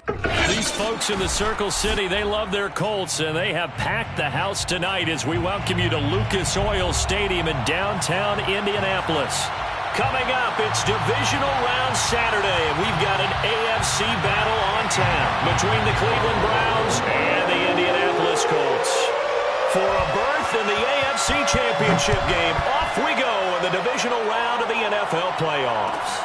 These folks in the Circle City, they love their Colts, and they have packed the house tonight as we welcome you to Lucas Oil Stadium in downtown Indianapolis. Coming up, it's Divisional Round Saturday, and we've got an AFC battle on tap between the Cleveland Browns and the Indianapolis Colts. For a berth in the AFC Championship game, off we go in the Divisional Round of the NFL playoffs.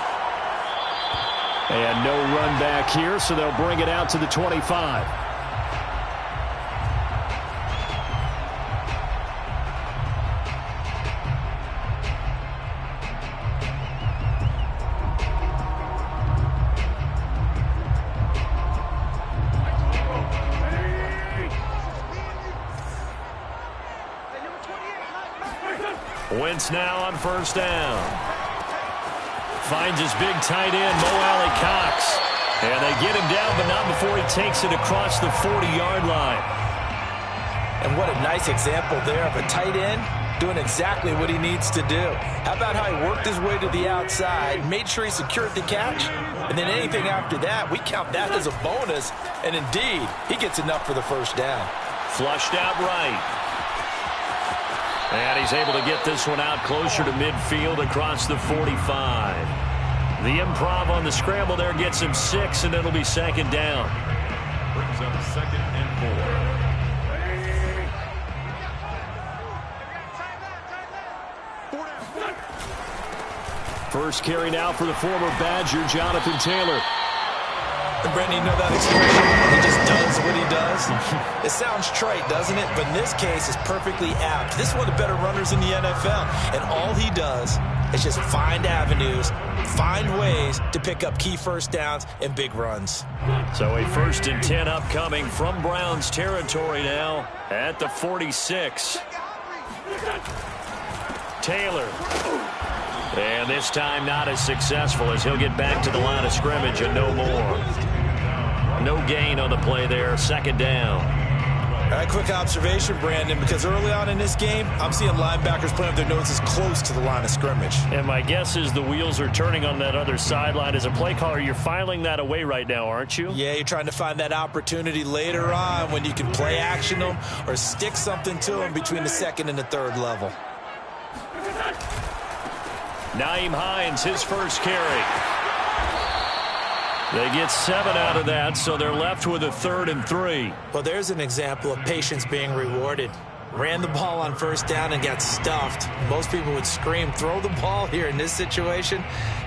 And no run back here, so they'll bring it out to the 25. Wentz now on first down. Finds his big tight end, Mo Alley-Cox. And they get him down, but not before he takes it across the 40-yard line. And what a nice example there of a tight end doing exactly what he needs to do. How about how he worked his way to the outside, made sure he secured the catch, and then anything after that, we count that as a bonus. And indeed, he gets enough for the first down. Flushed out right. And he's able to get this one out closer to midfield across the 45. The improv on the scramble there gets him 6, and it'll be second down. Brings up 2nd and 4. First carry now for the former Badger, Jonathan Taylor. And Brandon, you know that expression? He just does what he does. It sounds trite, doesn't it? But in this case, it's perfectly apt. This is one of the better runners in the NFL. And all he does is just find avenues, find ways to pick up key first downs and big runs. So a 1st and 10 upcoming from Browns territory now at the 46. Taylor. And this time not as successful as he'll get back to the line of scrimmage and no more. No gain on the play there. Second down. All right, quick observation, Brandon, because early on in this game, I'm seeing linebackers playing with their noses close to the line of scrimmage. And my guess is the wheels are turning on that other sideline. As a play caller, you're filing that away right now, aren't you? Yeah, you're trying to find that opportunity later on when you can play action them or stick something to them between the 2nd and the 3rd level. Nyheim Hines, his first carry. They get 7 out of that, so they're left with a 3rd and 3. Well, there's an example of patience being rewarded. Ran the ball on first down and got stuffed. Most people would scream, throw the ball here in this situation.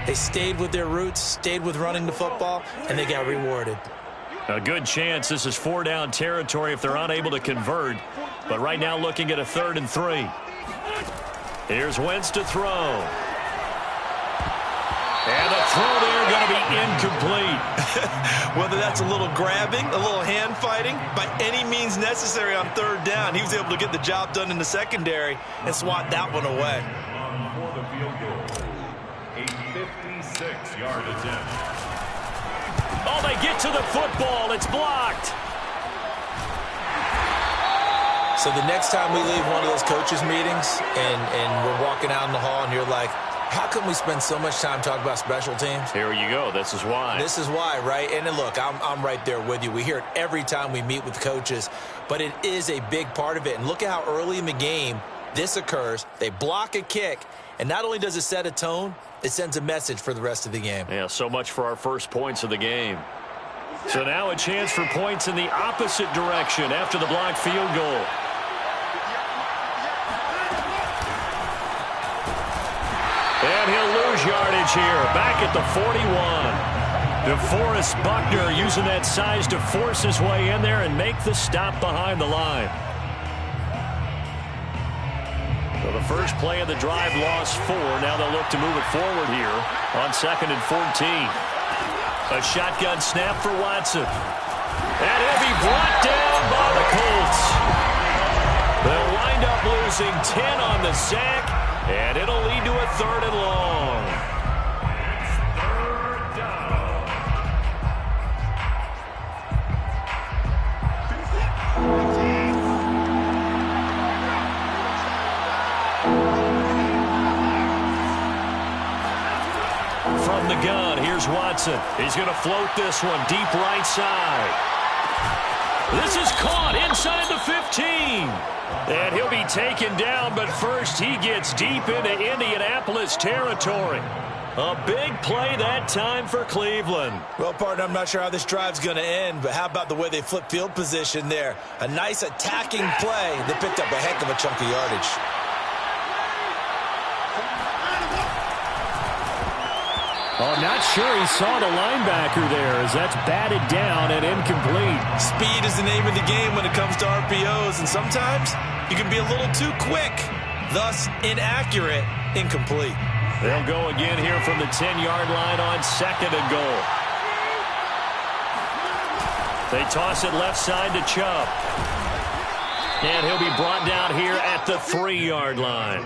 They stayed with their roots, stayed with running the football, and they got rewarded. A good chance this is 4-down territory if they're unable to convert. But right now looking at a 3rd and 3. Here's Wentz to throw. And the throw there going to be incomplete. Whether that's a little grabbing, a little hand fighting, by any means necessary on 3rd down, he was able to get the job done in the secondary and swat that one away. For the field goal, a 56-yard attempt. Oh, they get to the football. It's blocked. So the next time we leave one of those coaches' meetings and we're walking out in the hall and you're like, how come we spend so much time talking about special teams? Here you go. This is why. This is why, right? And then look, I'm right there with you. We hear it every time we meet with coaches, but it is a big part of it. And look at how early in the game this occurs. They block a kick, and not only does it set a tone, it sends a message for the rest of the game. Yeah, so much for our first points of the game. So now a chance for points in the opposite direction after the blocked field goal. And he'll lose yardage here, back at the 41. DeForest Buckner using that size to force his way in there and make the stop behind the line. So the first play of the drive lost 4. Now they'll look to move it forward here on 2nd and 14. A shotgun snap for Watson. And he'll be brought down by the Colts. They'll wind up losing 10 on the sack. And it'll lead to a 3rd and long. Third down. From the gun, here's is Watson. He's going to float this one deep right side. This is caught inside the 15. And he'll be taken down, but first he gets deep into Indianapolis territory. A big play that time for Cleveland. Well, partner, I'm not sure how this drive's going to end, but how about the way they flip field position there? A nice attacking play. They picked up a heck of a chunk of yardage. Oh, not sure he saw the linebacker there as that's batted down and incomplete. Speed is the name of the game when it comes to RPOs, and sometimes you can be a little too quick, thus inaccurate, incomplete. They'll go again here from the 10-yard line on 2nd and goal. They toss it left side to Chubb. And he'll be brought down here at the 3-yard line.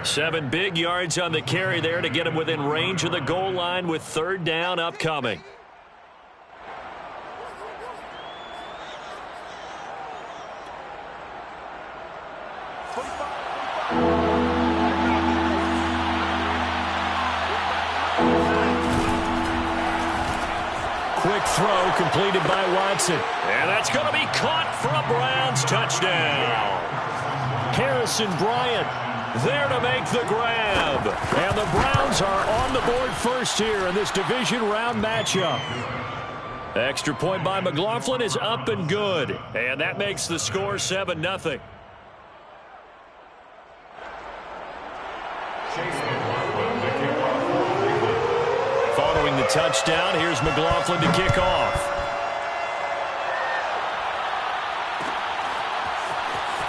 7 big yards on the carry there to get him within range of the goal line with 3rd down upcoming. Quick throw completed by Watson. And that's going to be caught for a Browns touchdown. Harrison Bryant there to make the grab. And the Browns are on the board first here in this division round matchup. Extra point by McLaughlin is up and good. And that makes the score 7-0. Following the touchdown, here's McLaughlin to kick off.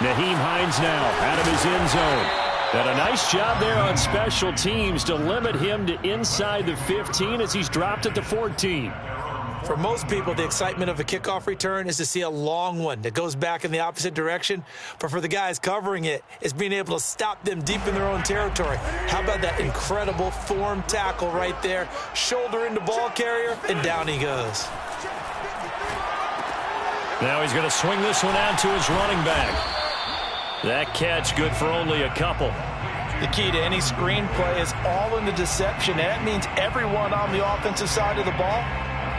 Nyheim Hines now out of his end zone. And a nice job there on special teams to limit him to inside the 15 as he's dropped at the 14. For most people, the excitement of a kickoff return is to see a long one that goes back in the opposite direction. But for the guys covering it, it's being able to stop them deep in their own territory. How about that incredible form tackle right there? Shoulder into ball carrier, and down he goes. Now he's going to swing this one out to his running back. That catch good for only a couple. The key to any screenplay is all in the deception. That means everyone on the offensive side of the ball,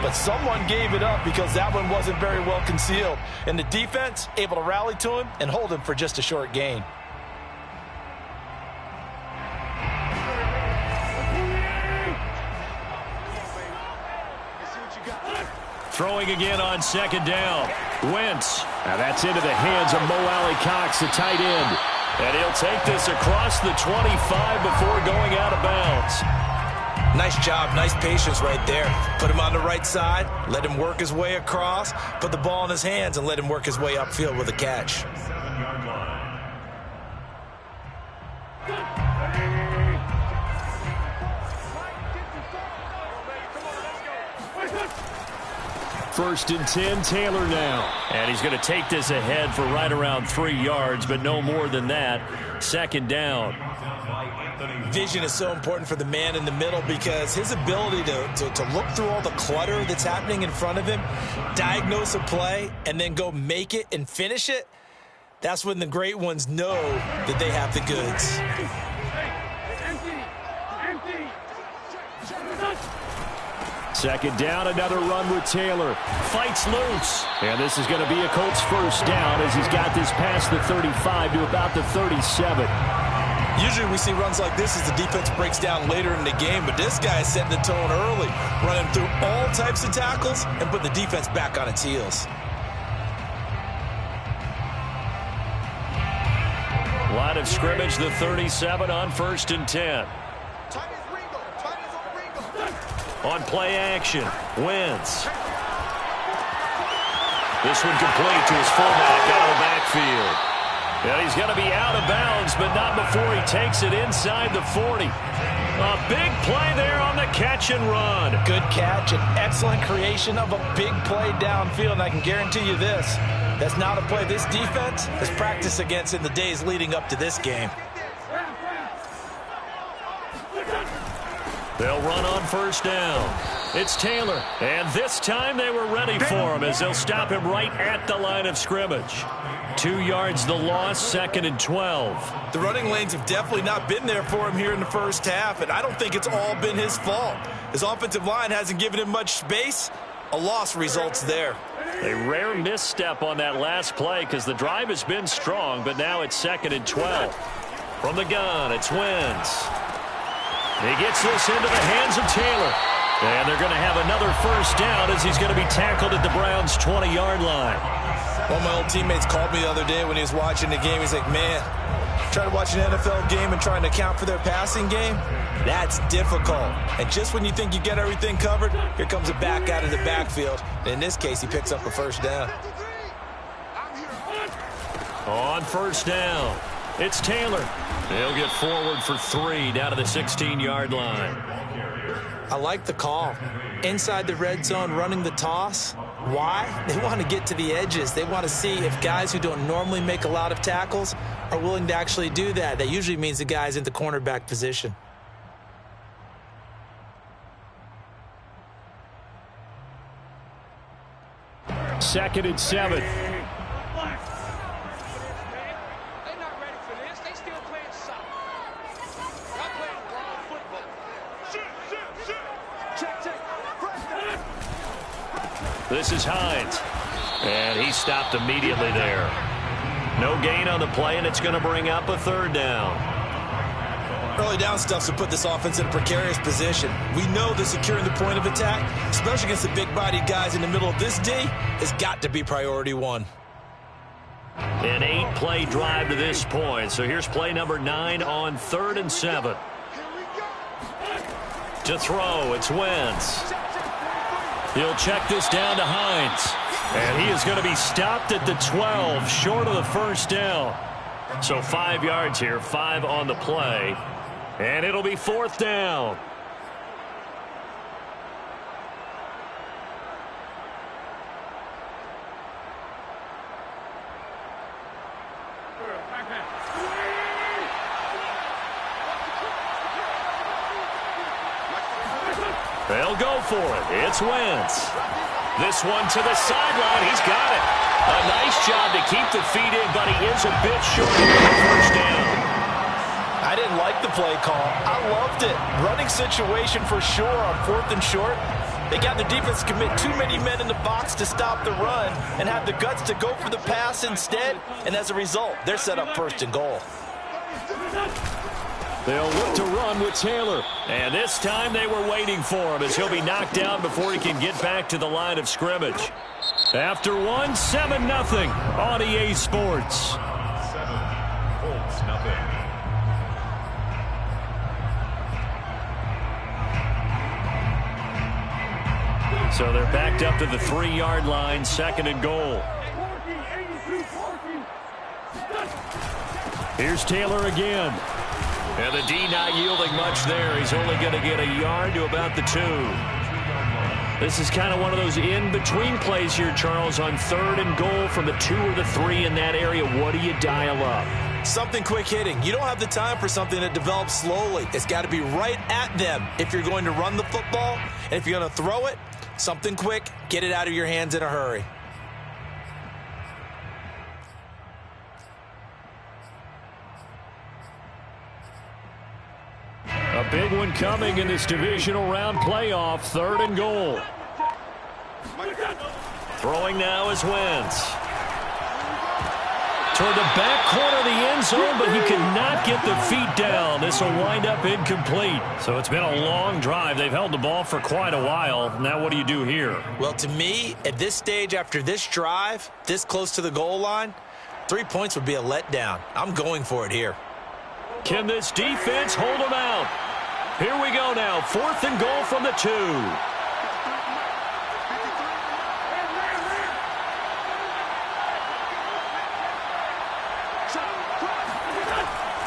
but someone gave it up because that one wasn't very well concealed. And the defense able to rally to him and hold him for just a short gain. Throwing again on 2nd down. Wentz. Now that's into the hands of Mo Alley-Cox, the tight end. And he'll take this across the 25 before going out of bounds. Nice job, nice patience right there. Put him on the right side, let him work his way across, put the ball in his hands, and let him work his way upfield with a catch. First and 10, Taylor now. And he's going to take this ahead for right around 3 yards, but no more than that. 2nd down. Vision is so important for the man in the middle because his ability to look through all the clutter that's happening in front of him, diagnose a play, and then go make it and finish it, that's when the great ones know that they have the goods. Second down, another run with Taylor. Fights loose. And this is going to be a Colts first down as he's got this past the 35 to about the 37. Usually we see runs like this as the defense breaks down later in the game, but this guy is setting the tone early, running through all types of tackles and put the defense back on its heels. Line of scrimmage, the 37 on 1st and 10. On play action, Wentz. This one complete to his fullback out of the backfield. And he's going to be out of bounds, but not before he takes it inside the 40. A big play there on the catch and run. Good catch and excellent creation of a big play downfield. And I can guarantee you this, that's not a play this defense has practiced against in the days leading up to this game. They'll run on first down. It's Taylor. And this time they were ready for him as they'll stop him right at the line of scrimmage. 2 yards the loss, 2nd and 12. The running lanes have definitely not been there for him here in the first half, and I don't think it's all been his fault. His offensive line hasn't given him much space. A loss results there. A rare misstep on that last play because the drive has been strong, but now it's 2nd and 12. From the gun, it's Wentz. He gets this into the hands of Taylor. And they're going to have another first down as he's going to be tackled at the Browns' 20-yard line. One of my old teammates called me the other day when he was watching the game. He's like, man, trying to watch an NFL game and trying to account for their passing game, that's difficult. And just when you think you get everything covered, here comes a back out of the backfield. And in this case, he picks up a first down. On first down, it's Taylor. He'll get forward for 3 down to the 16-yard line. I like the call. Inside the red zone, running the toss. Why? They want to get to the edges. They want to see if guys who don't normally make a lot of tackles are willing to actually do that. That usually means the guy's in the cornerback position. Second and 7. This is Hines. And he stopped immediately there. No gain on the play, and it's going to bring up a 3rd down. Early down stuff's to put this offense in a precarious position. We know that securing the point of attack, especially against the big-bodied guys in the middle of this D, has got to be priority 1. An 8-play drive to this point. So here's play number 9 on 3rd and 7. To throw, it's Wentz. He'll check this down to Hines. And he is going to be stopped at the 12, short of the first down. So 5 yards here, 5 on the play. And it'll be 4th down. They'll go for it. It's Wentz. This one to the sideline. He's got it. A nice job to keep the feet in, but he is a bit short of the first down. I didn't like the play call. I loved it. Running situation for sure on 4th and short. They got the defense to commit too many men in the box to stop the run and have the guts to go for the pass instead. And as a result, they're set up 1st and goal. They'll look to run with Taylor. And this time they were waiting for him as he'll be knocked down before he can get back to the line of scrimmage. After one, 7-0 on EA Sports. 7, Colts nothing. So they're backed up to the 3-yard line, 2nd and goal. Here's Taylor again. And the D not yielding much there. He's only going to get a yard to about the 2. This is kind of one of those in-between plays here, Charles, on 3rd and goal from the 2 or the 3 in that area. What do you dial up? Something quick hitting. You don't have the time for something that develops slowly. It's got to be right at them if you're going to run the football. And if you're going to throw it, something quick, get it out of your hands in a hurry. A big one coming in this divisional round playoff, 3rd and goal. Throwing now is Wentz. Toward the back corner of the end zone, but he cannot get the feet down. This will wind up incomplete. So it's been a long drive. They've held the ball for quite a while. Now what do you do here? Well, to me, at this stage after this drive, this close to the goal line, 3 points would be a letdown. I'm going for it here. Can this defense hold them out? Here we go now. 4th and goal from the 2.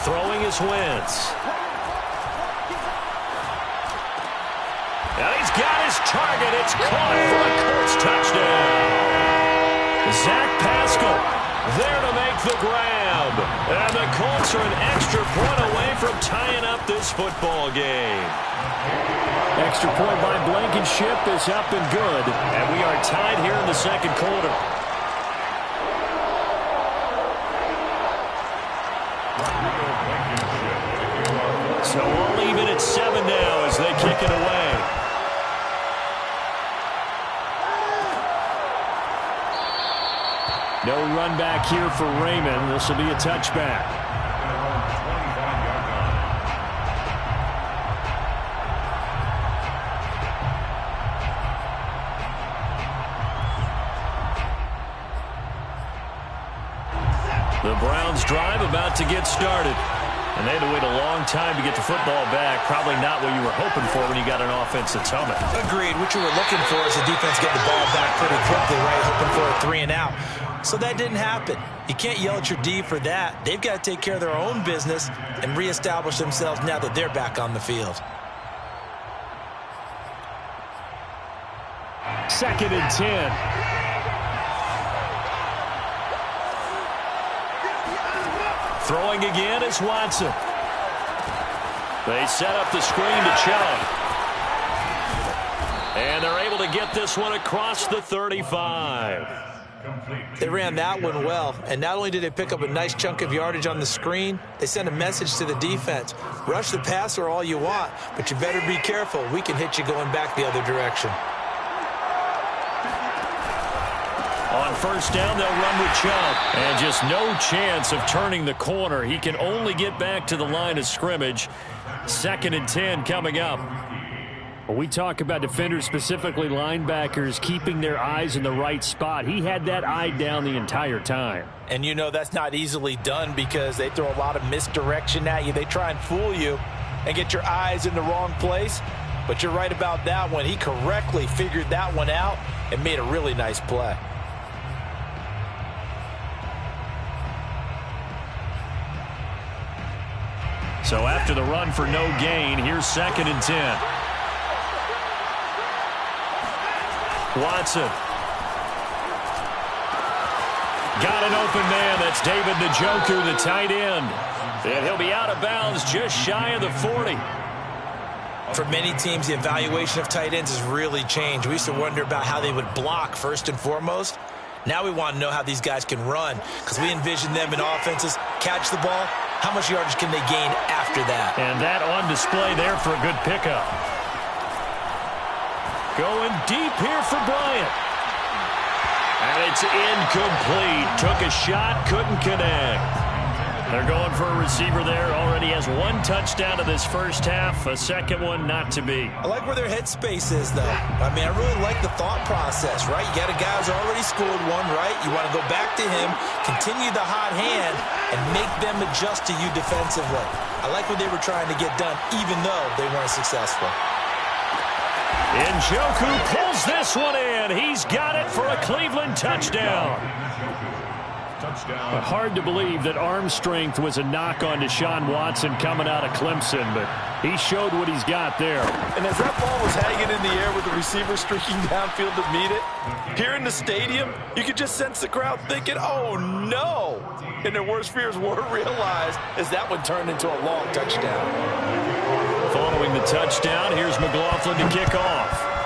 Throwing is Wentz. And he's got his target. It's caught for a Colts touchdown. Zach Pascal there to make the grab. And the Colts are an extra point away from tying up this football game. Extra point by Blankenship is up and good. And we are tied here in the second quarter. So all even at 7 now as they kick it away. No run back here for Raymond. This will be a touchback. The Browns drive about to get started. And they had to wait a long time to get the football back. Probably not what you were hoping for when you got an offense that's humming. Agreed. What you were looking for is the defense getting the ball back pretty quickly, right? Hoping for a 3 and out. So that didn't happen. You can't yell at your D for that. They've got to take care of their own business and reestablish themselves now that they're back on the field. 2nd and 10. Throwing again is Watson. They set up the screen to Chubb. And they're able to get this one across the 35. They ran that one well, and not only did they pick up a nice chunk of yardage on the screen, they sent a message to the defense. Rush the passer all you want, but you better be careful. We can hit you going back the other direction. On first down, they'll run with Chubb. And just no chance of turning the corner. He can only get back to the line of scrimmage. 2nd and 10 coming up. When we talk about defenders, specifically linebackers, keeping their eyes in the right spot. He had that eye down the entire time. And you know that's not easily done because they throw a lot of misdirection at you. They try and fool you and get your eyes in the wrong place. But you're right about that one. He correctly figured that one out and made a really nice play. So after the run for no gain, here's 2nd and 10. Watson. Got an open man. That's David Njoku, the tight end. And he'll be out of bounds just shy of the 40. For many teams, the evaluation of tight ends has really changed. We used to wonder about how they would block first and foremost. Now we want to know how these guys can run because we envision them in offenses, catch the ball. How much yardage can they gain after that? And that on display there for a good pickup. Going deep here for Bryant. And it's incomplete. Took a shot, couldn't connect. They're going for a receiver there. Already has 1 touchdown in this first half. A second one not to be. I like where their headspace is, though. I mean, I really like the thought process, right? You got a guy who's already scored one, right? You want to go back to him, continue the hot hand, and make them adjust to you defensively. I like what they were trying to get done, even though they weren't successful. Njoku pulls this one in. He's got it for a Cleveland touchdown. Hard to believe that arm strength was a knock on Deshaun Watson coming out of Clemson, but he showed what he's got there. And as that ball was hanging in the air with the receiver streaking downfield to meet it, here in the stadium, you could just sense the crowd thinking, oh, no. And their worst fears were realized as that one turned into a long touchdown. Following the touchdown, here's McLaughlin to kick off.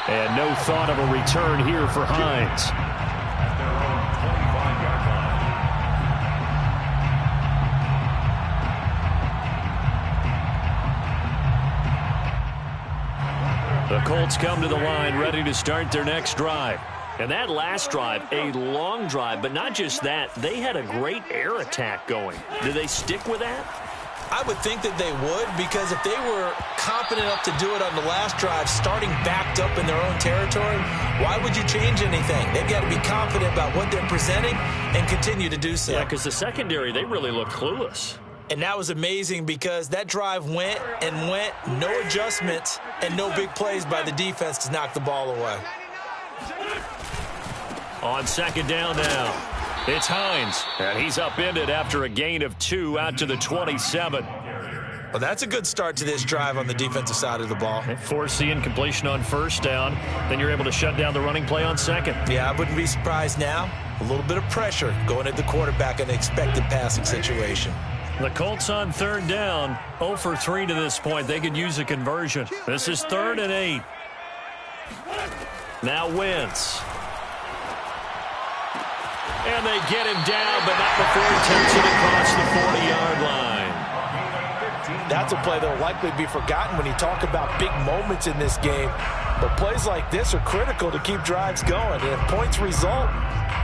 And no thought of a return here for Hines. The Colts come to the line ready to start their next drive. And that last drive, a long drive, but not just that, they had a great air attack going. Did they stick with that? I would think that they would, because if they were confident enough to do it on the last drive, starting backed up in their own territory, why would you change anything? They've got to be confident about what they're presenting and continue to do so. Yeah, because the secondary, they really looked clueless. And that was amazing because that drive went and went, no adjustments, and no big plays by the defense to knock the ball away. On second down now, it's Hines, and he's upended after a gain of 2 out to the 27. Well, that's a good start to this drive on the defensive side of the ball. Force the incompletion on first down, then you're able to shut down the running play on second. Yeah, I wouldn't be surprised now A little bit of pressure going at the quarterback in an expected passing situation. The Colts on third down, 0 for 3 to this point. They could use a conversion. This is 3rd and 8. Now Wentz. And they get him down, but not before he takes it across the 40-yard line. That's a play that will likely be forgotten when you talk about big moments in this game. But plays like this are critical to keep drives going. And if points result,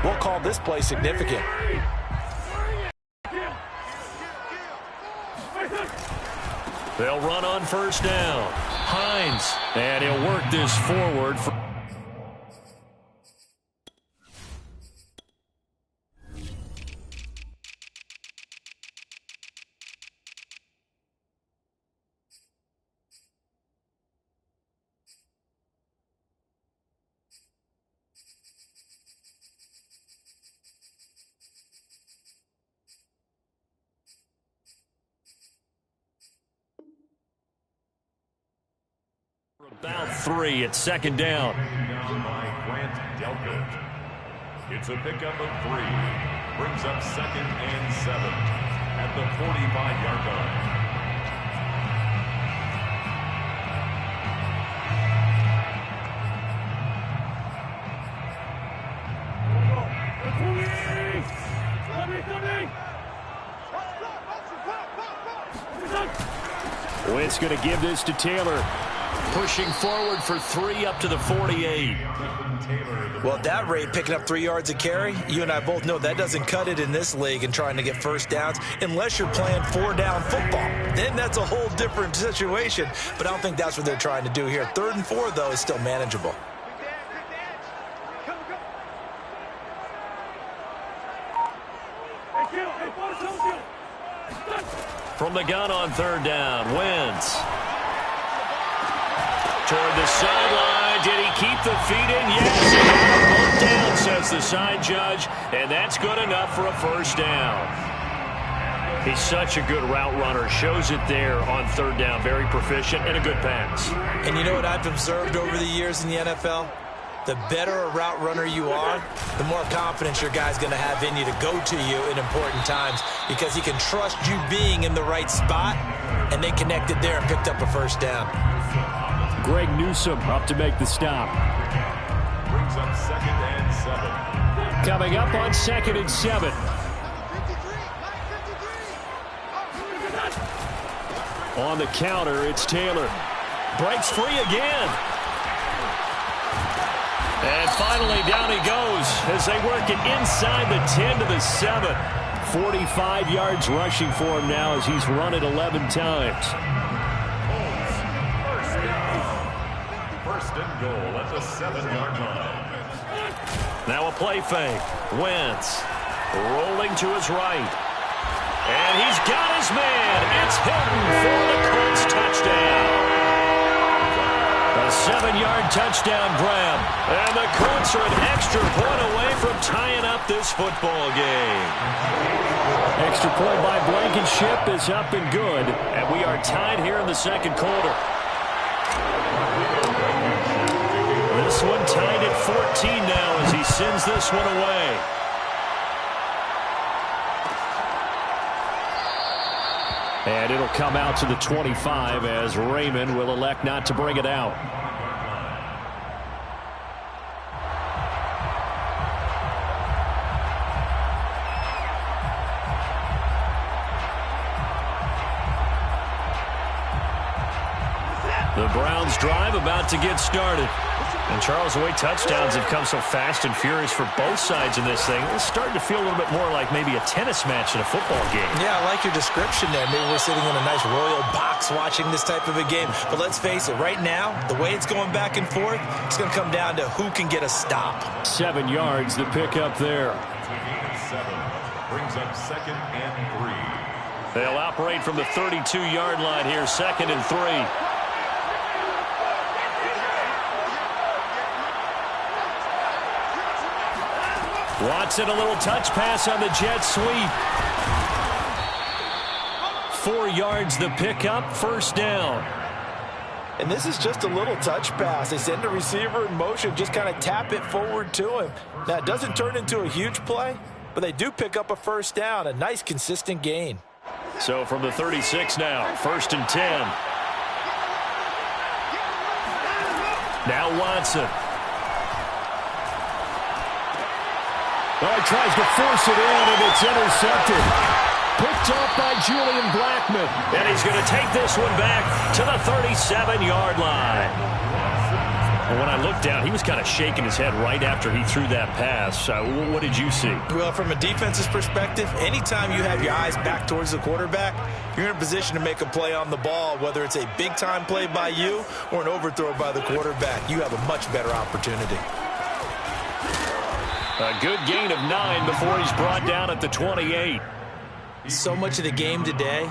we'll call this play significant. They'll run on first down. Hines, and he'll work this forward. About 3 at second down. It's a pickup of 3. Brings up 2nd and 7 at the 45-yard line. Wentz going to give this to Taylor. Pushing forward for 3 up to the 48. Well, at that rate, picking up 3 yards a carry, you and I both know that doesn't cut it in this league and trying to get first downs unless you're playing 4-down football. Then that's a whole different situation, but I don't think that's what they're trying to do here. 3rd and 4, though, is still manageable. From the gun on 3rd down, Wentz. Toward the sideline. Did he keep the feet in? Yes, he got both down, says the side judge, and that's good enough for a first down. He's such a good route runner. Shows it there on 3rd down. Very proficient and a good pass. And you know what I've observed over the years in the NFL? The better a route runner you are, the more confidence your guy's going to have in you to go to you in important times because he can trust you being in the right spot, and they connected there and picked up a first down. Greg Newsome up to make the stop. Brings up 2nd and 7. Coming up on 2nd and 7. On the counter, it's Taylor. Breaks free again. And finally, down he goes as they work it inside the 10 to the 7. 45 yards rushing for him now as he's run it 11 times. First and goal at the 7-yard line. Now a play fake. Wentz rolling to his right. And he's got his man. It's Hilton for the Colts touchdown. A 7-yard touchdown grab. And the Colts are an extra point away from tying up this football game. Extra point by Blankenship is up and good. And we are tied here in the second quarter. This one tied at 14 now as he sends this one away. And it'll come out to the 25 as Raymond will elect not to bring it out. The Browns drive about to get started. And Charles, the way touchdowns have come so fast and furious for both sides in this thing, it's starting to feel a little bit more like maybe a tennis match in a football game. Yeah, I like your description there. Maybe we're sitting in a nice royal box watching this type of a game. But let's face it, right now, the way it's going back and forth, it's going to come down to who can get a stop. 7 yards, the pickup there. 7 brings up 2nd and 3. They'll operate from the 32-yard line here, 2nd and 3. Watson, a little touch pass on the jet sweep. 4 yards the pickup, first down. And this is just a little touch pass. They send the receiver in motion, just kind of tap it forward to him. Now, it doesn't turn into a huge play, but they do pick up a first down, a nice, consistent gain. So from the 36 now, 1st and 10. Now Watson. Oh, he tries to force it in, and it's intercepted. Picked off by Julian Blackmon. And he's going to take this one back to the 37-yard line. And when I looked down, he was kind of shaking his head right after he threw that pass. What did you see? Well, from a defense's perspective, anytime you have your eyes back towards the quarterback, you're in a position to make a play on the ball, whether it's a big-time play by you or an overthrow by the quarterback. You have a much better opportunity. A good gain of 9 before he's brought down at the 28. So much of the game today,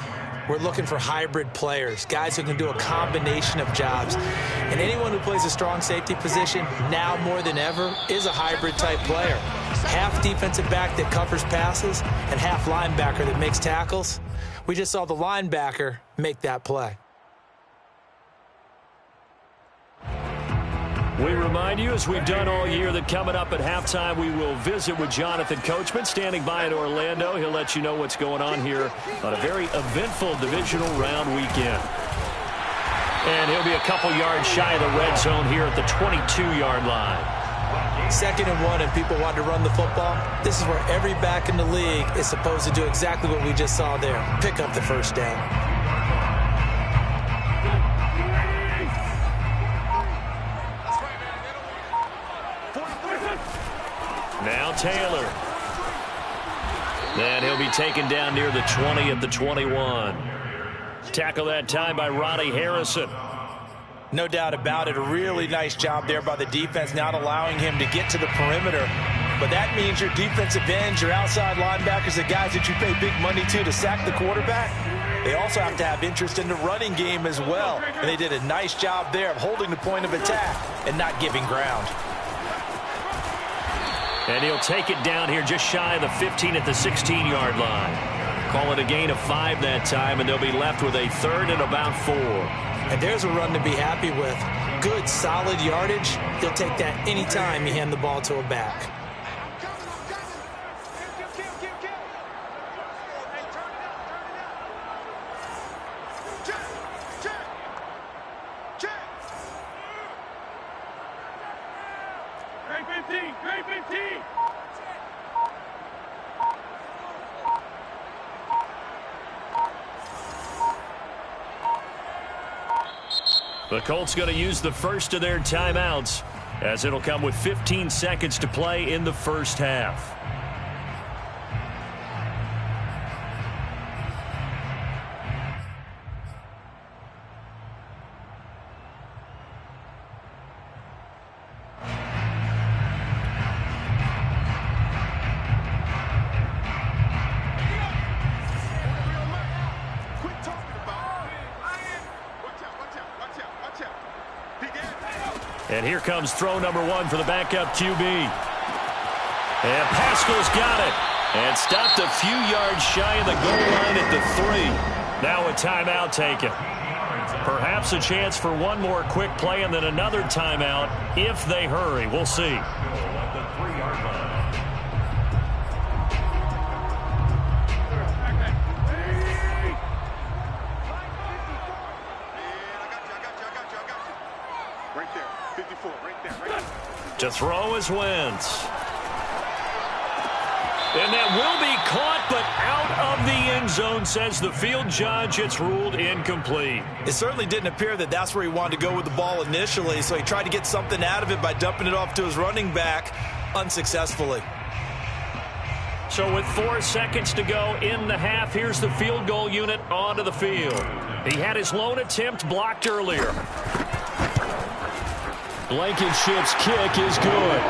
we're looking for hybrid players, guys who can do a combination of jobs. And anyone who plays a strong safety position, now more than ever, is a hybrid-type player. Half defensive back that covers passes and half linebacker that makes tackles. We just saw the linebacker make that play. We remind you, as we've done all year, that coming up at halftime, we will visit with Jonathan Coachman, standing by in Orlando. He'll let you know what's going on here on a very eventful divisional round weekend. And he'll be a couple yards shy of the red zone here at the 22-yard line. 2nd and 1, and people want to run the football. This is where every back in the league is supposed to do exactly what we just saw there. Pick up the first down. Now Taylor. And he'll be taken down near the 20 at the 21. Tackle that time by Ronnie Harrison. No doubt about it. A really nice job there by the defense, not allowing him to get to the perimeter. But that means your defensive ends, your outside linebackers, the guys that you pay big money to sack the quarterback, they also have to have interest in the running game as well. And they did a nice job there of holding the point of attack and not giving ground. And he'll take it down here just shy of the 15 at the 16-yard line. Call it a gain of 5 that time, and they'll be left with a 3rd and about 4. And there's a run to be happy with. Good, solid yardage. He'll take that any time you hand the ball to a back. The Colts going to use the first of their timeouts, as it'll come with 15 seconds to play in the first half. And here comes throw number 1 for the backup QB. And Pascal's got it. And stopped a few yards shy of the goal line at the 3. Now a timeout taken. Perhaps a chance for one more quick play and then another timeout if they hurry. We'll see. To throw is Wentz. And that will be caught, but out of the end zone, says the field judge. It's ruled incomplete. It certainly didn't appear that that's where he wanted to go with the ball initially, so he tried to get something out of it by dumping it off to his running back unsuccessfully. So with 4 seconds to go in the half, here's the field goal unit onto the field. He had his lone attempt blocked earlier. Blankenship's kick is good.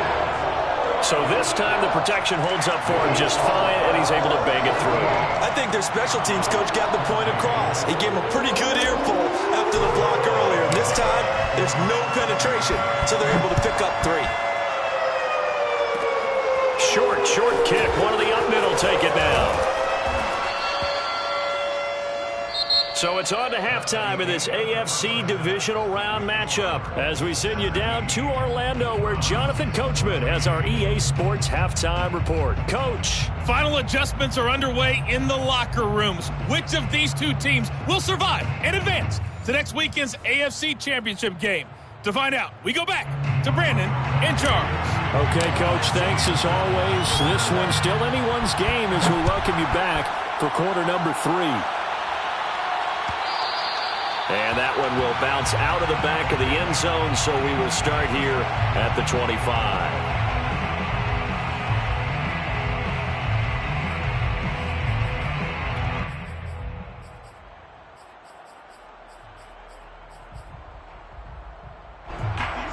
So this time the protection holds up for him just fine, and he's able to bang it through. I think their special teams coach got the point across. He gave him a pretty good earful after the block earlier. And this time, there's no penetration, so they're able to pick up 3. Short kick. One of the up middle take it now. So it's on to halftime in this AFC divisional round matchup as we send you down to Orlando where Jonathan Coachman has our EA Sports halftime report. Coach. Final adjustments are underway in the locker rooms. Which of these two teams will survive and advance to next weekend's AFC Championship game? To find out, we go back to Brandon in charge. Okay, Coach, thanks as always. This one's still anyone's game as we welcome you back for quarter number 3. And that one will bounce out of the back of the end zone, so we will start here at the 25.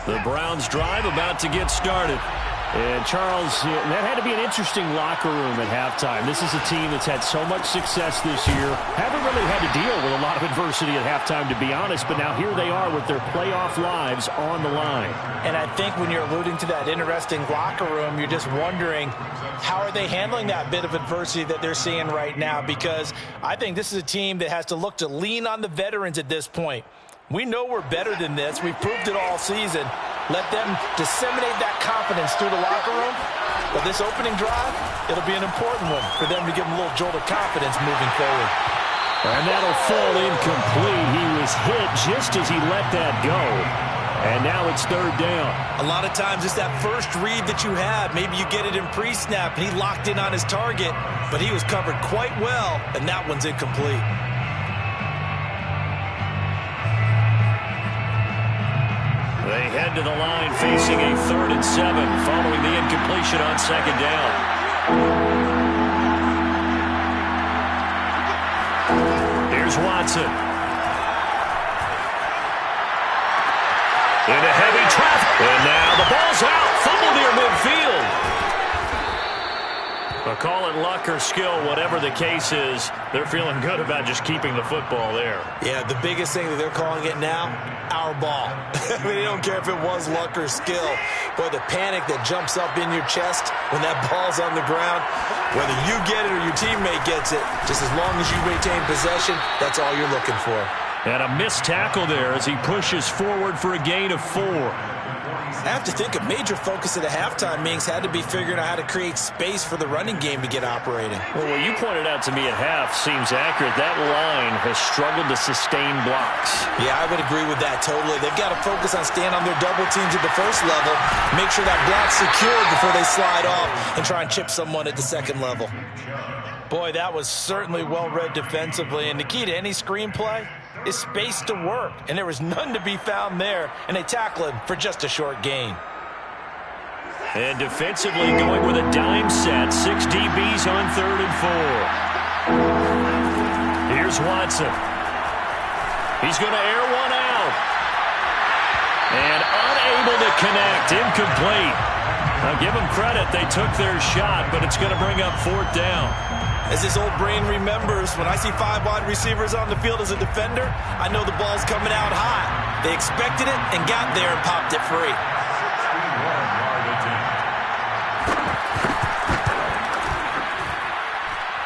The Browns drive about to get started. And, Charles, that had to be an interesting locker room at halftime. This is a team that's had so much success this year. Haven't really had to deal with a lot of adversity at halftime, to be honest. But now here they are with their playoff lives on the line. And I think when you're alluding to that interesting locker room, you're just wondering, how are they handling that bit of adversity that they're seeing right now? Because I think this is a team that has to look to lean on the veterans at this point. We know we're better than this. We've proved it all season. Let them disseminate that confidence through the locker room. But this opening drive, it'll be an important one for them to give them a little jolt of confidence moving forward. And that'll fall incomplete. He was hit just as he let that go. And now it's third down. A lot of times it's that first read that you have. Maybe you get it in pre-snap and he locked in on his target, but he was covered quite well, and that one's incomplete. They head to the line facing a 3rd and 7 following the incompletion on second down. Here's Watson. Into heavy traffic. And now the ball's out. Fumble near midfield. But call it luck or skill, whatever the case is, they're feeling good about just keeping the football there. Yeah, the biggest thing that they're calling it now, our ball. I mean, they don't care if it was luck or skill. Boy, the panic that jumps up in your chest when that ball's on the ground, whether you get it or your teammate gets it, just as long as you retain possession, that's all you're looking for. And a missed tackle there as he pushes forward for a gain of 4. I have to think a major focus at the halftime meetings had to be figuring out how to create space for the running game to get operating. Well, what you pointed out to me at half seems accurate. That line has struggled to sustain blocks. Yeah, I would agree with that totally. They've got to focus on staying on their double teams at the first level, make sure that block's secured before they slide off and try and chip someone at the second level. Boy, that was certainly well-read defensively. And the key to any screenplay is space to work. And there was none to be found there. And they tackle him for just a short gain. And defensively going with a dime set. 6 DBs on 3rd and 4. Here's Watson. He's going to air one out. And unable to connect. Incomplete. Now give them credit. They took their shot, but it's going to bring up 4th down. As this old brain remembers, when I see 5 wide receivers on the field as a defender, I know the ball's coming out high. They expected it and got there and popped it free.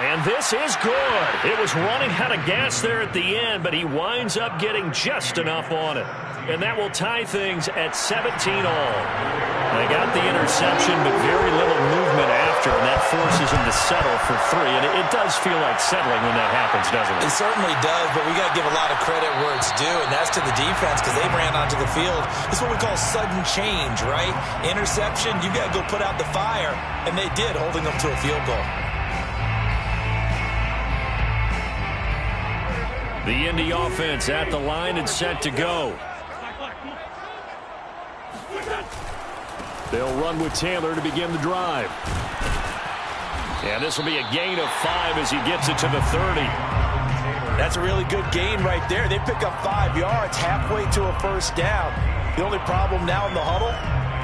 And this is good. It was running out of gas there at the end, but he winds up getting just enough on it. And that will tie things at 17 all. They got the interception, but very little movement after, and that forces him to settle for 3. And it does feel like settling when that happens, doesn't it? It certainly does, but we got to give a lot of credit where it's due, and that's to the defense because they ran onto the field. This is what we call sudden change, right? Interception, you got to go put out the fire, and they did, holding them to a field goal. The Indy offense at the line and set to go. They'll run with Taylor to begin the drive. And this will be a gain of 5 as he gets it to the 30. That's a really good gain right there. They pick up 5 yards halfway to a first down. The only problem now in the huddle,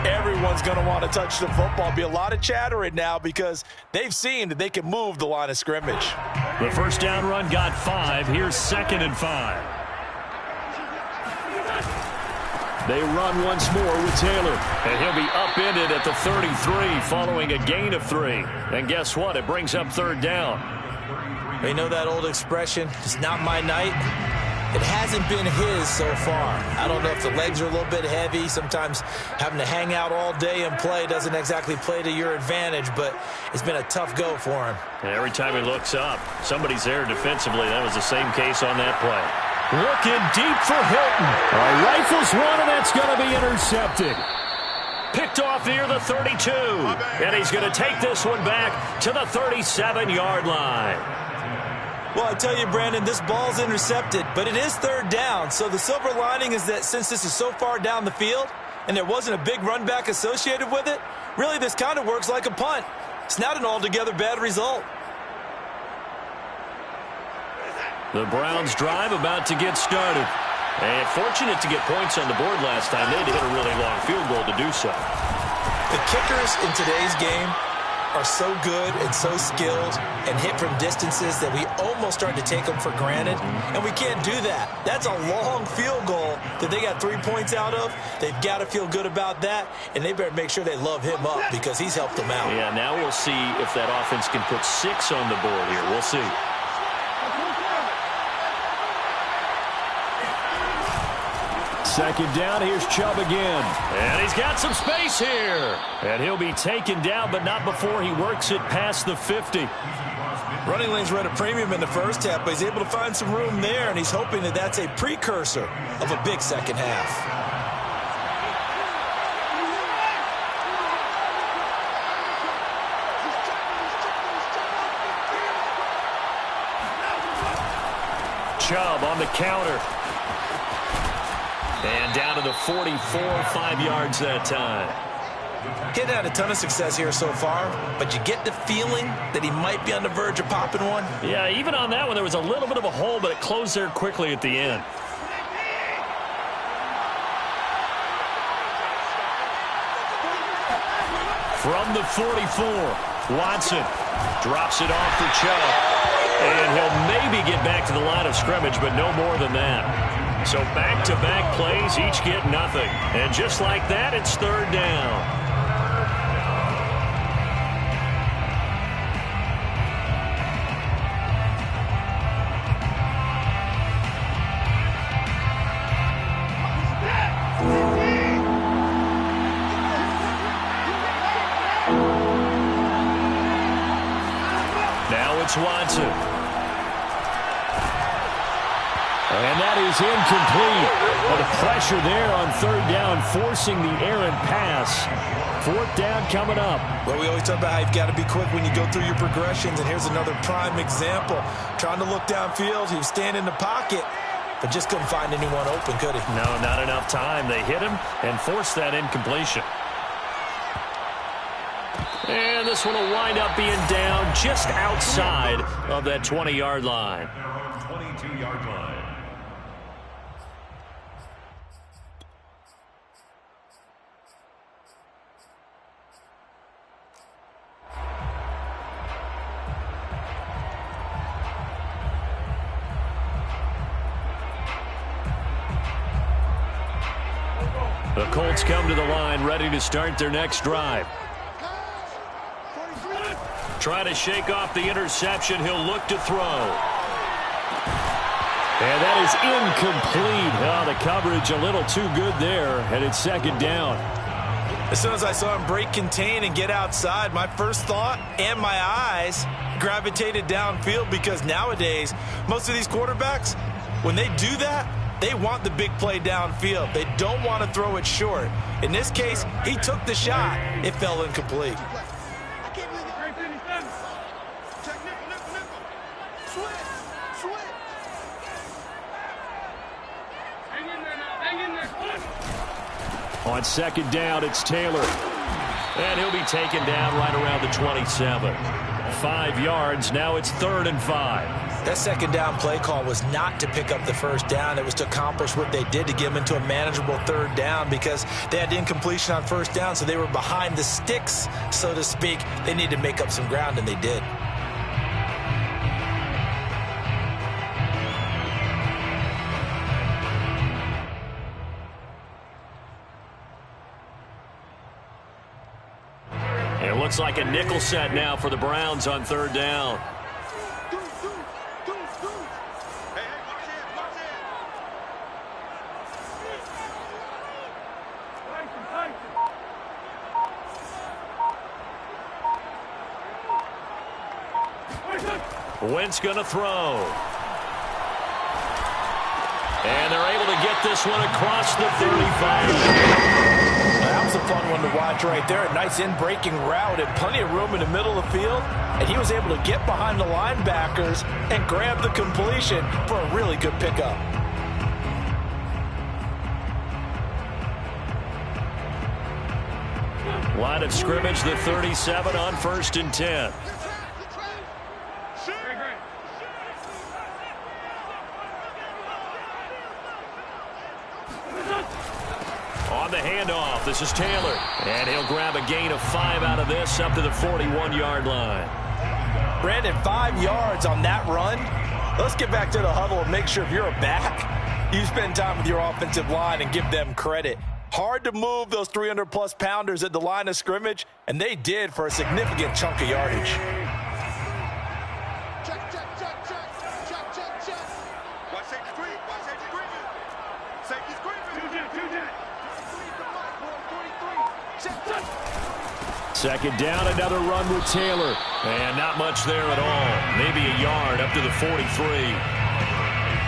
everyone's going to want to touch the football. Be a lot of chattering now because they've seen that they can move the line of scrimmage. The first down run got 5. Here's 2nd and 5. They run once more with Taylor, and he'll be upended at the 33 following a gain of 3. And guess what? It brings up 3rd down. They know that old expression, it's not my night, It hasn't been his so far. I don't know if the legs are a little bit heavy. Sometimes having to hang out all day and play doesn't exactly play to your advantage, but it's been a tough go for him. And every time he looks up, somebody's there defensively. That was the same case on that play. Looking deep for Hilton. Rifles one, and that's going to be intercepted. Picked off near the 32. And he's going to take this one back to the 37-yard line. Well, I tell you, Brandon, this ball's intercepted, but it is third down. So the silver lining is that since this is so far down the field and there wasn't a big run back associated with it, really this kind of works like a punt. It's not an altogether bad result. The Browns drive about to get started. And fortunate to get points on the board last time. They had to hit a really long field goal to do so. The kickers in today's game are so good and so skilled and hit from distances that we almost start to take them for granted, and we can't do that. That's a long field goal that they got 3 points out of. They've got to feel good about that, and they better make sure they love him up because he's helped them out. Yeah, now we'll see if that offense can put 6 on the board here. We'll see. Second down, here's Chubb again. And he's got some space here. And he'll be taken down, but not before he works it past the 50. Running lanes were at a premium in the first half, but he's able to find some room there, and he's hoping that that's a precursor of a big second half. Chubb on the counter. And down to the 44, 5 yards that time. He hadn't had a ton of success here so far, but you get the feeling that he might be on the verge of popping one. Yeah, even on that one, there was a little bit of a hole, but it closed there quickly at the end. From the 44, Watson drops it off for Chubb. And he'll maybe get back to the line of scrimmage, but no more than that. So back-to-back plays, each get nothing. And just like that, it's third down. Now it's Watson. And that is incomplete. Well, the pressure there on third down, forcing the errant pass. Fourth down coming up. Well, we always talk about how you've got to be quick when you go through your progressions, and here's another prime example. Trying to look downfield, he was standing in the pocket, but just couldn't find anyone open, could he? No, not enough time. They hit him and forced that incompletion. And this one will wind up being down just outside of that 20-yard line. 22-yard line. The Colts come to the line, ready to start their next drive. Try to shake off the interception. He'll look to throw. And that is incomplete. Oh, the coverage a little too good there, and it's second down. As soon as I saw him break contain and get outside, my first thought and my eyes gravitated downfield, because nowadays, most of these quarterbacks, when they do that, they want the big play downfield. They don't want to throw it short. In this case, he took the shot. It fell incomplete. On second down, it's Taylor. And he'll be taken down right around the 27. 5 yards. Now it's 3rd and 5. That second down play call was not to pick up the first down. It was to accomplish what they did, to get them into a manageable third down, because they had incompletion on first down, so they were behind the sticks, so to speak. They needed to make up some ground, and they did. It looks like a nickel set now for the Browns on third down. Wentz going to throw. And they're able to get this one across the 35. That was a fun one to watch right there. A nice in-breaking route and plenty of room in the middle of the field. And he was able to get behind the linebackers and grab the completion for a really good pickup. Line of scrimmage, the 37 on 1st and 10. On the handoff, this is Taylor. And he'll grab a gain of 5 out of this up to the 41-yard line. Brandon, 5 yards on that run. Let's get back to the huddle and make sure if you're a back, you spend time with your offensive line and give them credit. Hard to move those 300-plus pounders at the line of scrimmage, and they did for a significant chunk of yardage. Second down, another run with Taylor. And not much there at all. Maybe a yard up to the 43.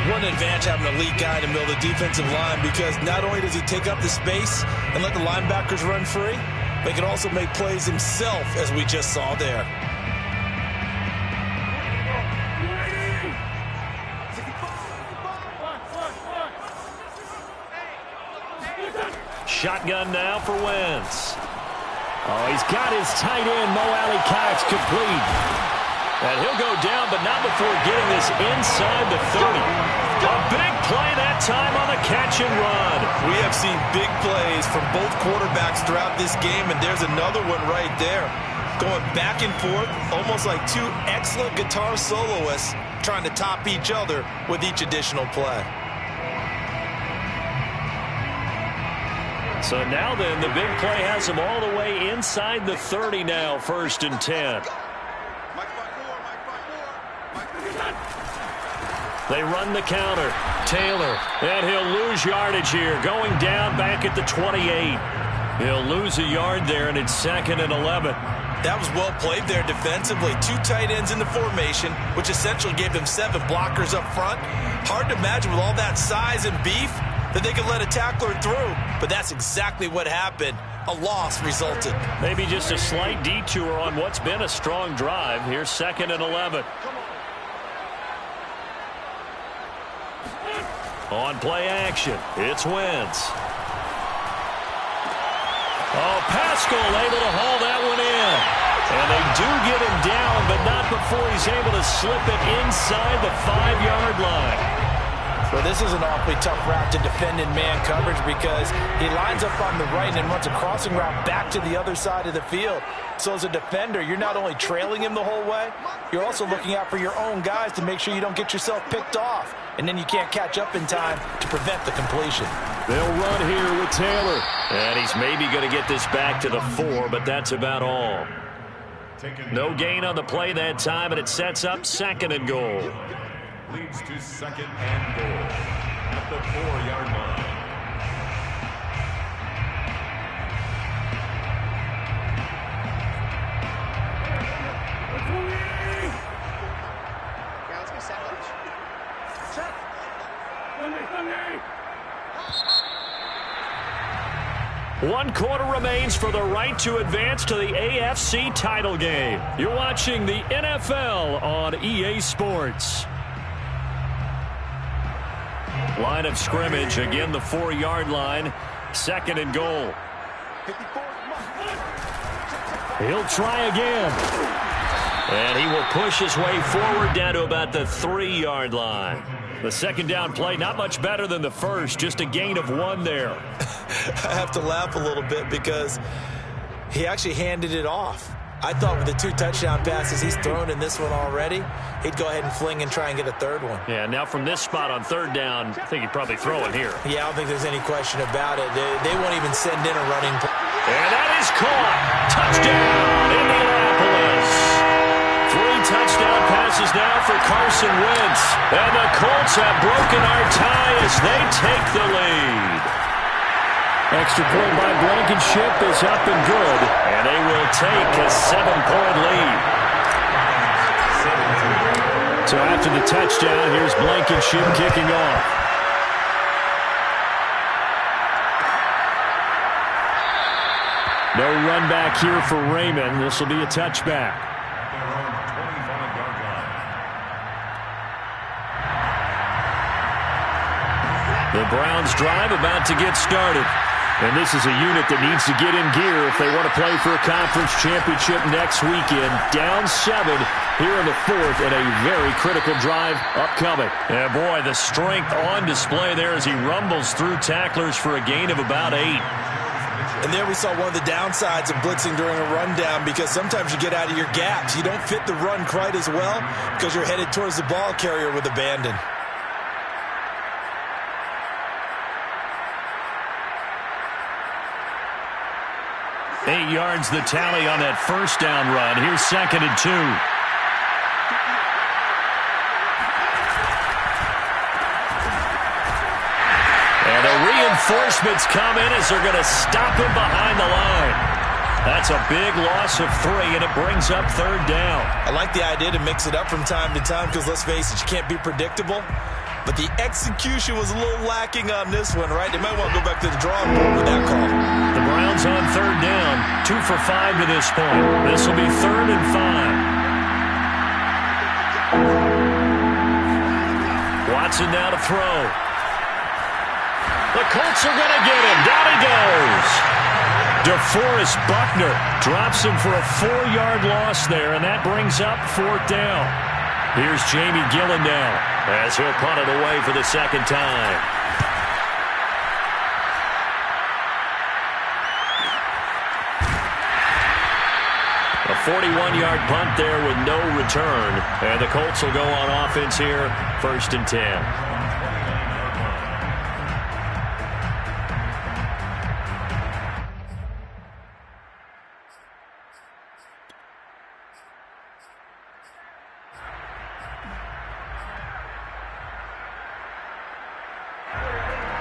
One advantage having a elite guy in the middle of the defensive line, because not only does he take up the space and let the linebackers run free, but he can also make plays himself, as we just saw there. Shotgun now for Wentz. Oh, he's got his tight end, Mo Alley-Cox, complete. And he'll go down, but not before getting this inside the 30. A big play that time on the catch and run. We have seen big plays from both quarterbacks throughout this game, and there's another one right there. Going back and forth, almost like two excellent guitar soloists trying to top each other with each additional play. So now then, the big play has him all the way inside the 30 now, 1st and 10. They run the counter. Taylor, and he'll lose yardage here, going down back at the 28. He'll lose a yard there, and it's 2nd and 11. That was well played there defensively. 2 tight ends in the formation, which essentially gave them 7 blockers up front. Hard to imagine with all that size and beef that they could let a tackler through, but that's exactly what happened. A loss resulted. Maybe just a slight detour on what's been a strong drive. Here's 2nd and 11. On play action, it's Wentz. Oh, Pascal able to haul that one in. And they do get him down, but not before he's able to slip it inside the 5-yard line. Well, this is an awfully tough route to defend in man coverage, because he lines up on the right and runs a crossing route back to the other side of the field. So as a defender, you're not only trailing him the whole way, you're also looking out for your own guys to make sure you don't get yourself picked off. And then you can't catch up in time to prevent the completion. They'll run here with Taylor. And he's maybe going to get this back to the 4, but that's about all. No gain on the play that time, and it sets up 2nd and goal. Leads to 2nd and goal at the 4-yard line. Let's get sandwich. One quarter remains for the right to advance to the AFC title game. You're watching the NFL on EA Sports. Line of scrimmage, again the 4-yard line, 2nd and goal. He'll try again. And he will push his way forward down to about the 3-yard line. The 2nd down play, not much better than the first, just a gain of 1 there. I have to laugh a little bit because he actually handed it off. I thought with the 2 touchdown passes he's thrown in this one already, he'd go ahead and fling and try and get a 3rd one. Yeah, now from this spot on 3rd down, I think he'd probably throw it here. Yeah, I don't think there's any question about it. They won't even send in a running play. And that is caught. Touchdown, Indianapolis. 3 touchdown passes now for Carson Wentz. And the Colts have broken our tie as they take the lead. Extra point by Blankenship is up and good. And they will take a 7-point lead. So after the touchdown, here's Blankenship kicking off. No run back here for Raymond. This will be a touchback. The Browns drive about to get started. And this is a unit that needs to get in gear if they want to play for a conference championship next weekend. Down 7 here in the 4th and a very critical drive upcoming. Yeah, boy, the strength on display there as he rumbles through tacklers for a gain of about 8. And there we saw one of the downsides of blitzing during a rundown, because sometimes you get out of your gaps. You don't fit the run quite as well because you're headed towards the ball carrier with abandon. Eight yards the tally on that first down run. Here's 2nd and 2. And the reinforcements come in as they're going to stop him behind the line. That's a big loss of 3, and it brings up 3rd down. I like the idea to mix it up from time to time because, let's face it, you can't be predictable. But the execution was a little lacking on this one, right? They might want to go back to the drawing board with that call. The Browns on 3rd down, 2 for 5 to this point. This will be 3rd and 5. Watson now to throw. The Colts are going to get him. Down he goes. DeForest Buckner drops him for a 4-yard loss there, and that brings up 4th down. Here's Jamie Gillen now as he'll punt it away for the 2nd time. A 41-yard punt there with no return. And the Colts will go on offense here, 1st and 10.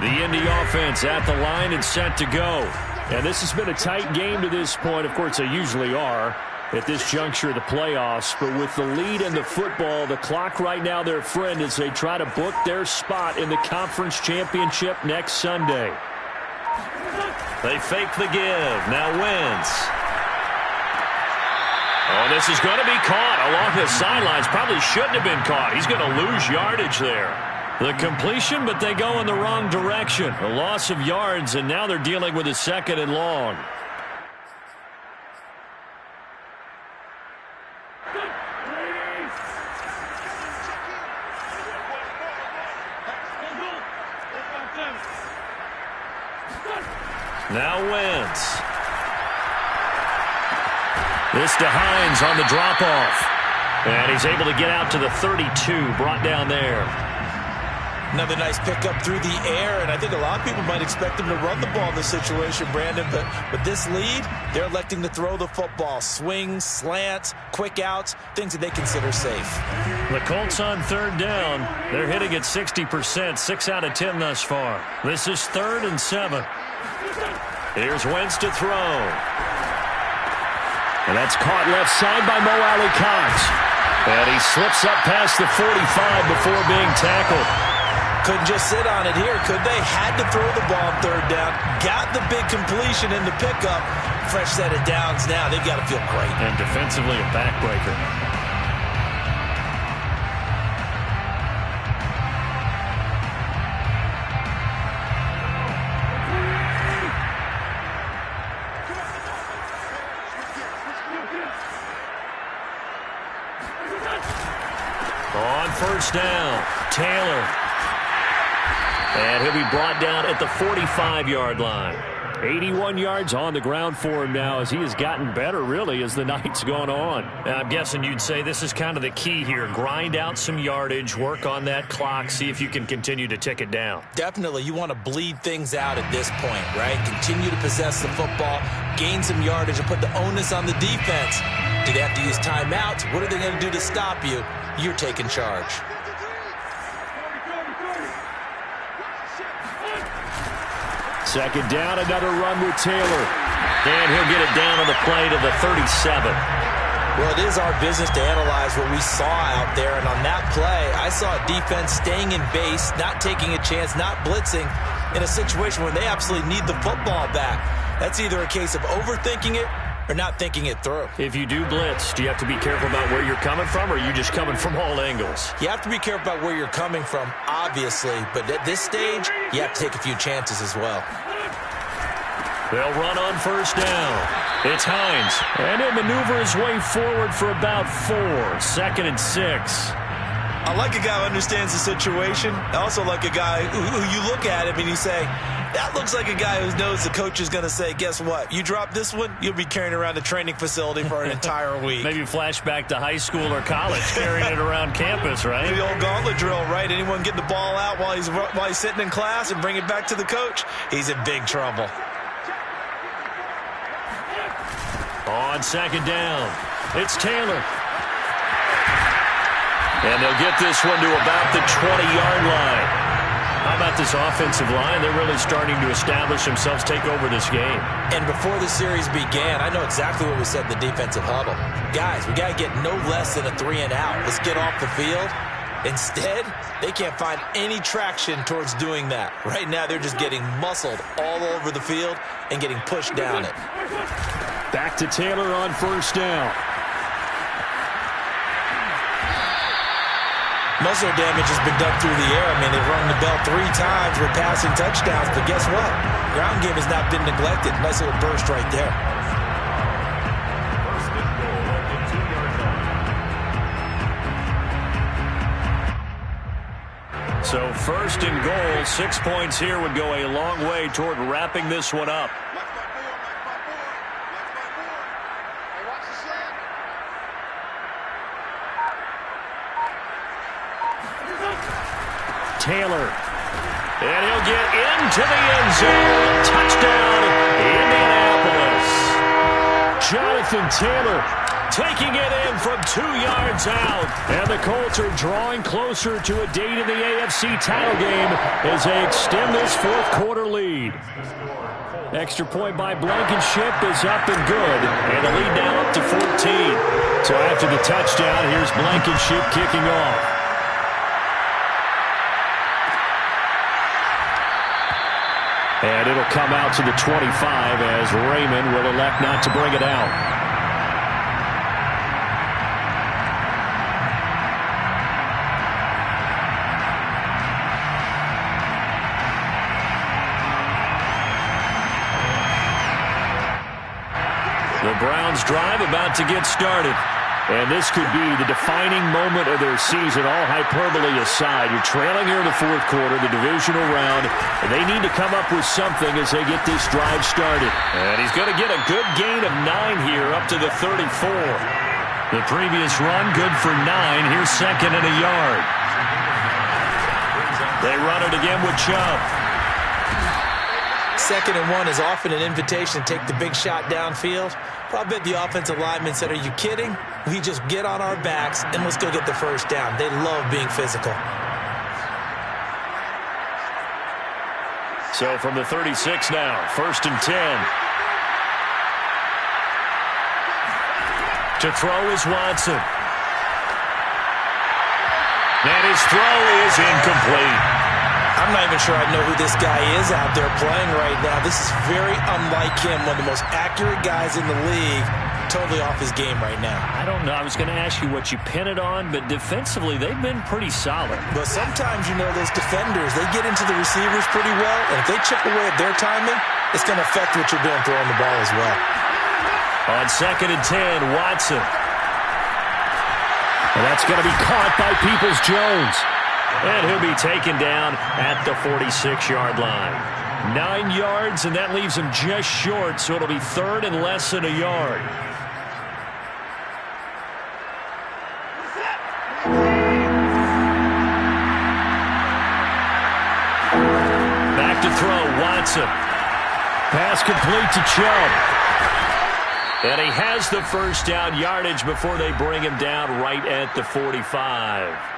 The Indy offense at the line and set to go. And this has been a tight game to this point. Of course, they usually are at this juncture of the playoffs. But with the lead in the football, the clock right now their friend as they try to book their spot in the conference championship next Sunday. They fake the give. Now Wentz. Oh, this is going to be caught along the sidelines. Probably shouldn't have been caught. He's going to lose yardage there. The completion, but they go in the wrong direction. A loss of yards, and now they're dealing with a 2nd and long. Now Wentz. This to Hines on the drop-off. And he's able to get out to the 32, brought down there. Another nice pickup through the air, and I think a lot of people might expect him to run the ball in this situation, Brandon, but with this lead, they're electing to throw the football. Swings, slants, quick outs, things that they consider safe. The Colts on 3rd down. They're hitting at 60%, 6 out of 10 thus far. This is 3rd and 7. Here's Wentz to throw. And that's caught left side by Mo Alley Cox. And he slips up past the 45 before being tackled. Couldn't just sit on it here, could they? Had to throw the ball on 3rd down. Got the big completion in the pickup. Fresh set of downs now. They've got to feel great. And defensively a backbreaker. On 1st down, Taylor. And he'll be brought down at the 45-yard line. 81 yards on the ground for him now as he has gotten better, really, as the night's gone on. I'm guessing you'd say this is kind of the key here. Grind out some yardage, work on that clock, see if you can continue to tick it down. Definitely. You want to bleed things out at this point, right? Continue to possess the football, gain some yardage, and put the onus on the defense. Do they have to use timeouts? What are they going to do to stop you? You're taking charge. Second down, another run with Taylor. And he'll get it down on the play to the 37. Well, it is our business to analyze what we saw out there, and on that play, I saw a defense staying in base, not taking a chance, not blitzing, in a situation where they absolutely need the football back. That's either a case of overthinking it or not thinking it through. If you do blitz, do you have to be careful about where you're coming from, or are you just coming from all angles? You have to be careful about where you're coming from, obviously, but at this stage, you have to take a few chances as well. They'll run on first down. It's Hines, and he'll maneuver his way forward for about 4. 2nd and 6. I like a guy who understands the situation. I also like a guy who you look at him and you say, that looks like a guy who knows the coach is going to say, guess what? You drop this one, you'll be carrying around the training facility for an entire week. Maybe flashback to high school or college, carrying it around campus, right? The old gauntlet drill, right? Anyone get the ball out while he's sitting in class and bring it back to the coach, he's in big trouble. On 2nd down, it's Taylor. And they'll get this one to about the 20-yard line. How about this offensive line? They're really starting to establish themselves, take over this game. And before the series began, I know exactly what we said in the defensive huddle. Guys, we got to get no less than a 3-and-out. Let's get off the field. Instead, they can't find any traction towards doing that. Right now, they're just getting muscled all over the field and getting pushed down it. Back to Taylor on first down. Most of their damage has been done through the air. I mean, they've rung the bell 3 times with passing touchdowns, but guess what? Ground game has not been neglected. Nice little burst right there. So 1st and goal, 6 points here would go a long way toward wrapping this one up. Taylor, and he'll get into the end zone. Touchdown, Indianapolis. Jonathan Taylor taking it in from 2 yards out. And the Colts are drawing closer to a date in the AFC title game as they extend this 4th quarter lead. Extra point by Blankenship is up and good. And the lead now up to 14. So after the touchdown, here's Blankenship kicking off. And it'll come out to the 25 as Raymond will elect not to bring it out. The Browns drive about to get started. And this could be the defining moment of their season, all hyperbole aside. You're trailing here in the 4th quarter, the divisional round, and they need to come up with something as they get this drive started. And he's going to get a good gain of 9 here, up to the 34. The previous run, good for 9. Here's 2nd and a yard. They run it again with Chubb. 2nd and 1 is often an invitation to take the big shot downfield. Well, I bet the offensive lineman said, are you kidding? We just get on our backs and let's go get the first down. They love being physical. So from the 36 now, 1st and 10. To throw is Watson. And his throw is incomplete. I'm not even sure I know who this guy is out there playing right now. This is very unlike him, one of the most accurate guys in the league. Totally off his game right now. I don't know. I was going to ask you what you pin it on, but defensively, they've been pretty solid. But sometimes, you know, those defenders, they get into the receivers pretty well, and if they chip away at their timing, it's going to affect what you're doing throwing the ball as well. On 2nd and 10, Watson. And that's going to be caught by Peoples-Jones. And he'll be taken down at the 46-yard line. 9 yards, and that leaves him just short, so it'll be 3rd and less than a yard. Back to throw, Watson. Pass complete to Chubb. And he has the first down yardage before they bring him down right at the 45.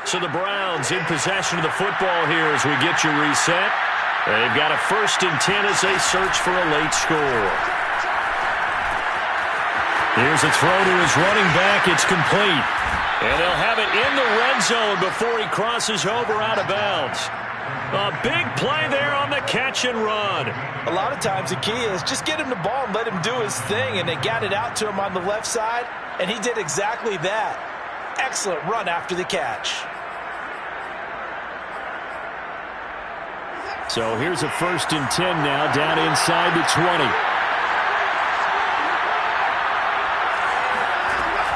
So the Browns in possession of the football here as we get you reset. They've got a 1st and 10 as they search for a late score. Here's a throw to his running back. It's complete. And they'll have it in the red zone before he crosses over out of bounds. A big play there on the catch and run. A lot of times the key is just get him the ball and let him do his thing, and they got it out to him on the left side, and he did exactly that. Excellent run after the catch. So here's a 1st and 10 now, down inside the 20.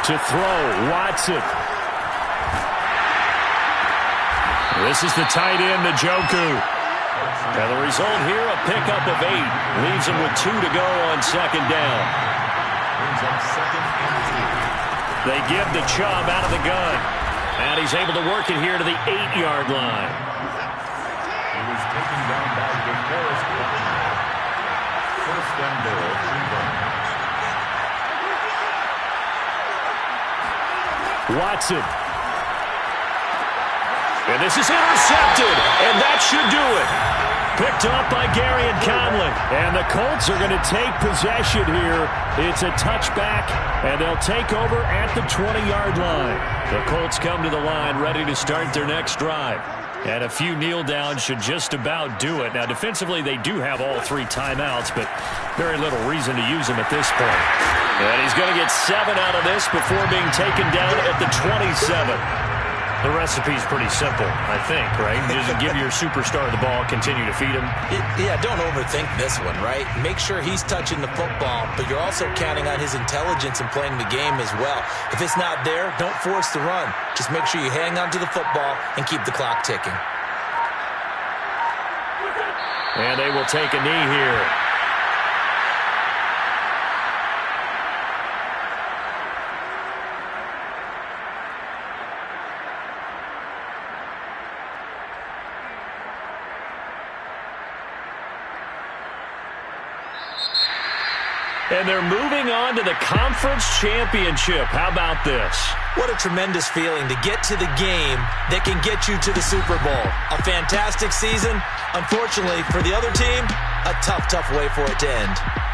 To throw, Watson. This is the tight end, Njoku. And the result here, a pickup of 8. Leaves him with 2 to go on 2nd down. Brings up 2nd and 2. They give the Chubb out of the gun. And he's able to work it here to the 8-yard line. He was taken down by DeForest Buckner. 1st and goal, Cleveland. Watson. And this is intercepted, and that should do it. Picked up by Gary and Conley. And the Colts are going to take possession here. It's a touchback, and they'll take over at the 20-yard line. The Colts come to the line ready to start their next drive. And a few kneel downs should just about do it. Now, defensively, they do have all 3 timeouts, but very little reason to use them at this point. And he's going to get 7 out of this before being taken down at the 27. The recipe's pretty simple, I think, right? Just give your superstar the ball, continue to feed him. Yeah, don't overthink this one, right? Make sure he's touching the football, but you're also counting on his intelligence in playing the game as well. If it's not there, don't force the run. Just make sure you hang on to the football and keep the clock ticking. And they will take a knee here. And they're moving on to the conference championship. How about this? What a tremendous feeling to get to the game that can get you to the Super Bowl. A fantastic season. Unfortunately, for the other team, a tough way for it to end.